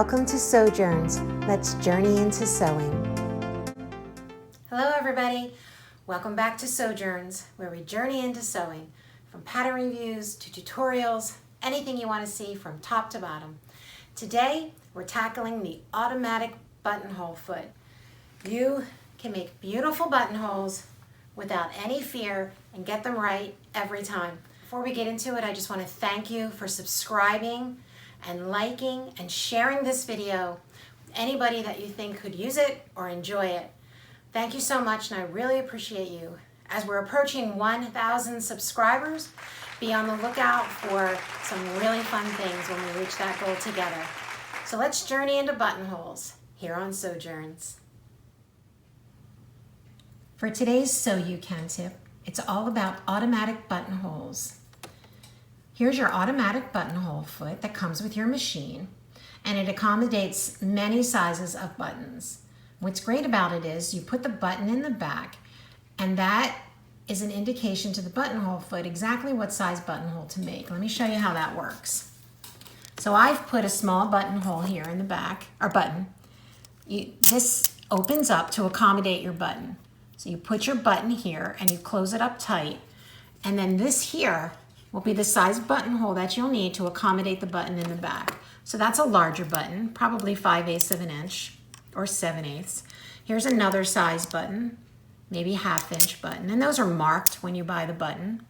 Welcome to Sewjourns. Let's journey into sewing. Hello everybody. Welcome back to Sewjourns, where we journey into sewing. From pattern reviews to tutorials, anything you want to see from top to bottom. Today, we're tackling the automatic buttonhole foot. You can make beautiful buttonholes without any fear and get them right every time. Before we get into it, I just want to thank you for subscribing and liking and sharing this video with anybody that you think could use it or enjoy it. Thank you so much, and I really appreciate you. As we're approaching 1,000 subscribers, be on the lookout for some really fun things when we reach that goal together. So let's journey into buttonholes here on Sewjourns. For today's Sew You Can tip, it's all about automatic buttonholes. Here's your automatic buttonhole foot that comes with your machine, and it accommodates many sizes of buttons. What's great about it is you put the button in the back, and that is an indication to the buttonhole foot exactly what size buttonhole to make. Let me show you how that works. So I've put a small buttonhole here in the back, or button. This opens up to accommodate your button. So you put your button here and you close it up tight, and then this here will be the size buttonhole that you'll need to accommodate the button in the back. So that's a larger button, probably 5/8 of an inch or 7/8. Here's another size button, maybe 1/2 inch button, and those are marked when you buy the button.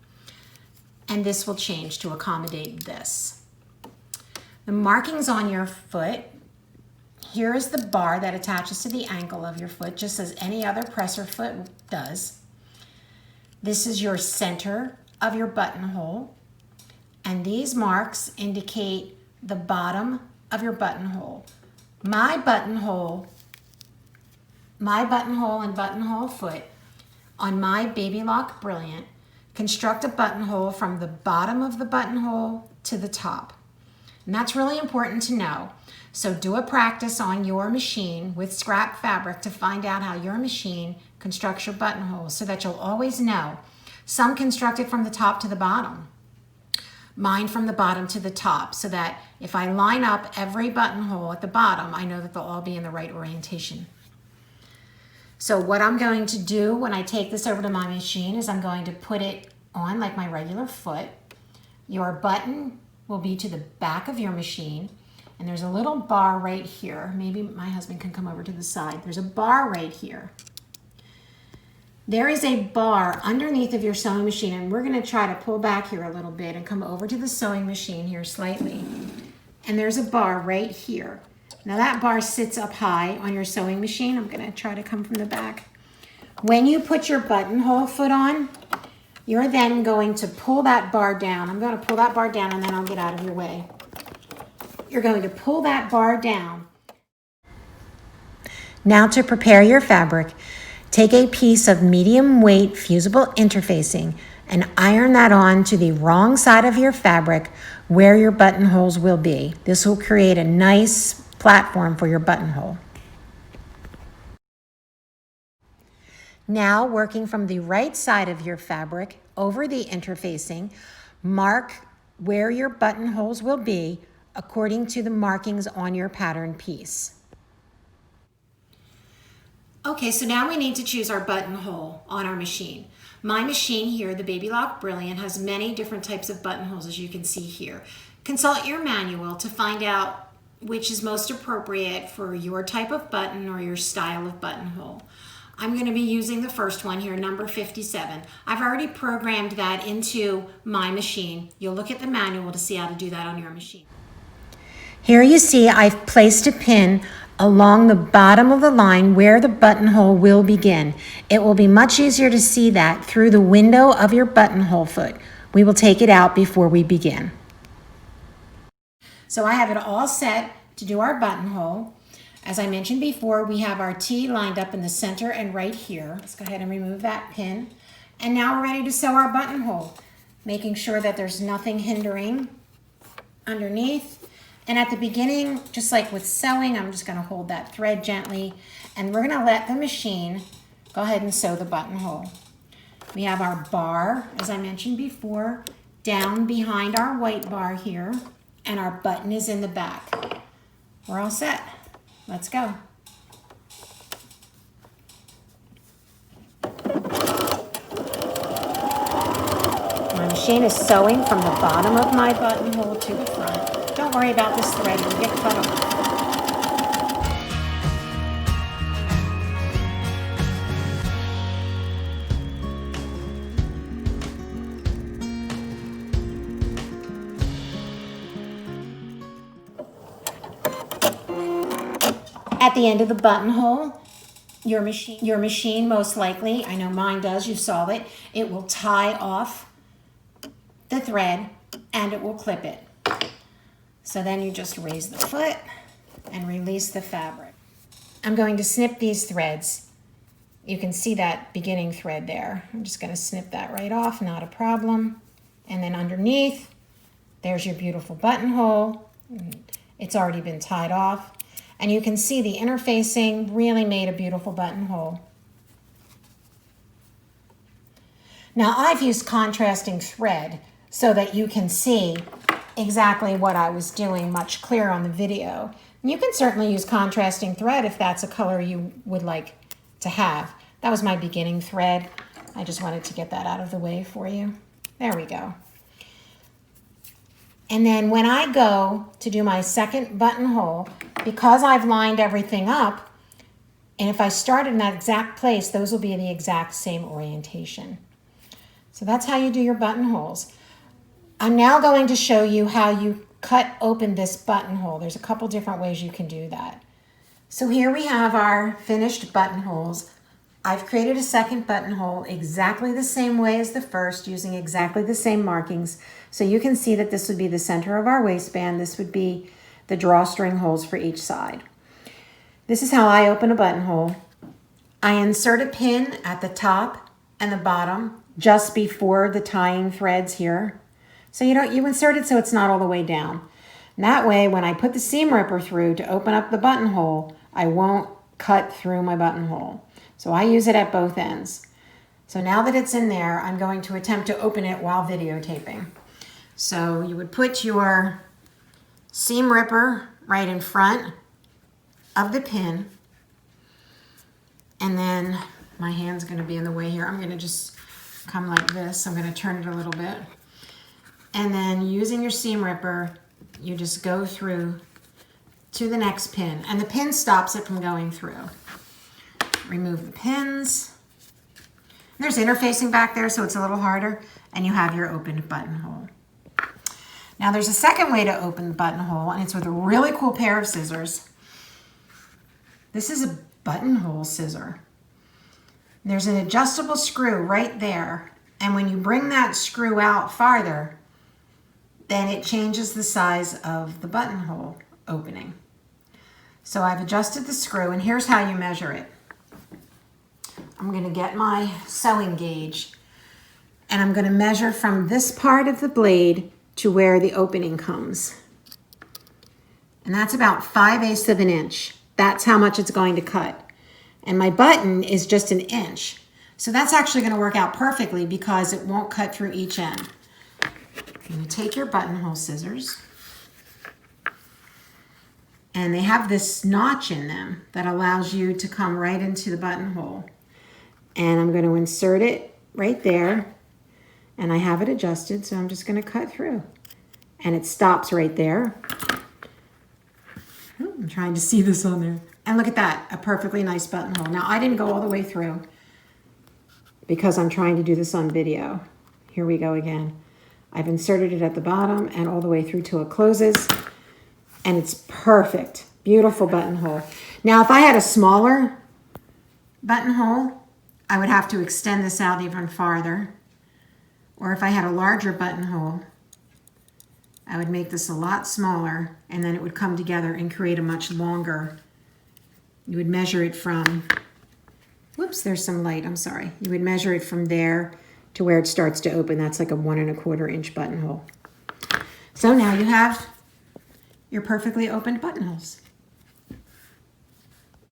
And this will change to accommodate this. The markings on your foot, here is the bar that attaches to the ankle of your foot, just as any other presser foot does. This is your center of your buttonhole, and these marks indicate the bottom of your buttonhole. My buttonhole and buttonhole foot on my Baby Lock Brilliant construct a buttonhole from the bottom of the buttonhole to the top. And that's really important to know. So do a practice on your machine with scrap fabric to find out how your machine constructs your buttonholes so that you'll always know. Some construct it from the top to the bottom. Mine from the bottom to the top, so that if I line up every buttonhole at the bottom, I know that they'll all be in the right orientation. So what I'm going to do when I take this over to my machine is I'm going to put it on like my regular foot. Your button will be to the back of your machine, and there's a little bar right here. Maybe my husband can come over to the side. There's a bar right here. There is a bar underneath of your sewing machine, and we're going to try to pull back here a little bit and come over to the sewing machine here slightly. And there's a bar right here. Now that bar sits up high on your sewing machine. I'm going to try to come from the back. When you put your buttonhole foot on, you're then going to pull that bar down. I'm going to pull that bar down, and then I'll get out of your way. You're going to pull that bar down. Now to prepare your fabric, take a piece of medium weight fusible interfacing and iron that on to the wrong side of your fabric where your buttonholes will be. This will create a nice platform for your buttonhole. Now, working from the right side of your fabric over the interfacing, mark where your buttonholes will be according to the markings on your pattern piece. Okay, so now we need to choose our buttonhole on our machine. My machine here, the Baby Lock Brilliant, has many different types of buttonholes, as you can see here. Consult your manual to find out which is most appropriate for your type of button or your style of buttonhole. I'm going to be using the first one here, number 57. I've already programmed that into my machine. You'll look at the manual to see how to do that on your machine. Here you see I've placed a pin along the bottom of the line where the buttonhole will begin. It will be much easier to see that through the window of your buttonhole foot. We will take it out before we begin. So I have it all set to do our buttonhole. As I mentioned before, we have our T lined up in the center and right here. Let's go ahead and remove that pin. And now we're ready to sew our buttonhole, making sure that there's nothing hindering underneath. And at the beginning, just like with sewing, I'm just going to hold that thread gently, and we're going to let the machine go ahead and sew the buttonhole. We have our bar, as I mentioned before, down behind our white bar here, and our button is in the back. we're all set. Let's go. My machine is sewing from the bottom of my buttonhole to the front. Don't worry about this thread, it'll get cut off. At the end of the buttonhole, your machine most likely, I know mine does, you saw it, it will tie off the thread and it will clip it. So then you just raise the foot and release the fabric. I'm going to snip these threads. You can see that beginning thread there. I'm just going to snip that right off, not a problem. And then underneath, there's your beautiful buttonhole. It's already been tied off. And you can see the interfacing really made a beautiful buttonhole. Now I've used contrasting thread so that you can see exactly what I was doing much clearer on the video. And you can certainly use contrasting thread if that's a color you would like to have. That was my beginning thread. I just wanted to get that out of the way for you. There we go. And then when I go to do my second buttonhole, because I've lined everything up, and if I start in that exact place, those will be the exact same orientation. So that's how you do your buttonholes. I'm now going to show you how you cut open this buttonhole. There's a couple different ways you can do that. So here we have our finished buttonholes. I've created a second buttonhole exactly the same way as the first, using exactly the same markings. So you can see that this would be the center of our waistband. This would be the drawstring holes for each side. This is how I open a buttonhole. I insert a pin at the top and the bottom just before the tying threads here. So you insert it so it's not all the way down. And that way, when I put the seam ripper through to open up the buttonhole, I won't cut through my buttonhole. So I use it at both ends. So now that it's in there, I'm going to attempt to open it while videotaping. So you would put your seam ripper right in front of the pin. And then my hand's going to be in the way here. I'm going to just come like this. I'm going to turn it a little bit. And then using your seam ripper, you just go through to the next pin. And the pin stops it from going through. Remove the pins. There's interfacing back there, so it's a little harder. And you have your opened buttonhole. Now there's a second way to open the buttonhole, and it's with a really cool pair of scissors. This is a buttonhole scissor. There's an adjustable screw right there, and when you bring that screw out farther, then it changes the size of the buttonhole opening. So I've adjusted the screw, and here's how you measure it. I'm going to get my sewing gauge, and I'm going to measure from this part of the blade to where the opening comes. And that's about 5/8 of an inch. That's how much it's going to cut. And my button is just an inch. So that's actually going to work out perfectly because it won't cut through each end. You're going to take your buttonhole scissors, and they have this notch in them that allows you to come right into the buttonhole. And I'm going to insert it right there, and I have it adjusted, so I'm just going to cut through. And it stops right there. Ooh, I'm trying to see this on there. And look at that, a perfectly nice buttonhole. Now, I didn't go all the way through because I'm trying to do this on video. Here we go again. I've inserted it at the bottom and all the way through till it closes. And it's perfect. Beautiful buttonhole. Now, if I had a smaller buttonhole, I would have to extend this out even farther. Or if I had a larger buttonhole, I would make this a lot smaller, and then it would come together and create a much longer. You would measure it from, whoops, there's some light, I'm sorry. You would measure it from there to where it starts to open. That's like a 1 1/4 inch buttonhole. So now you have your perfectly opened buttonholes.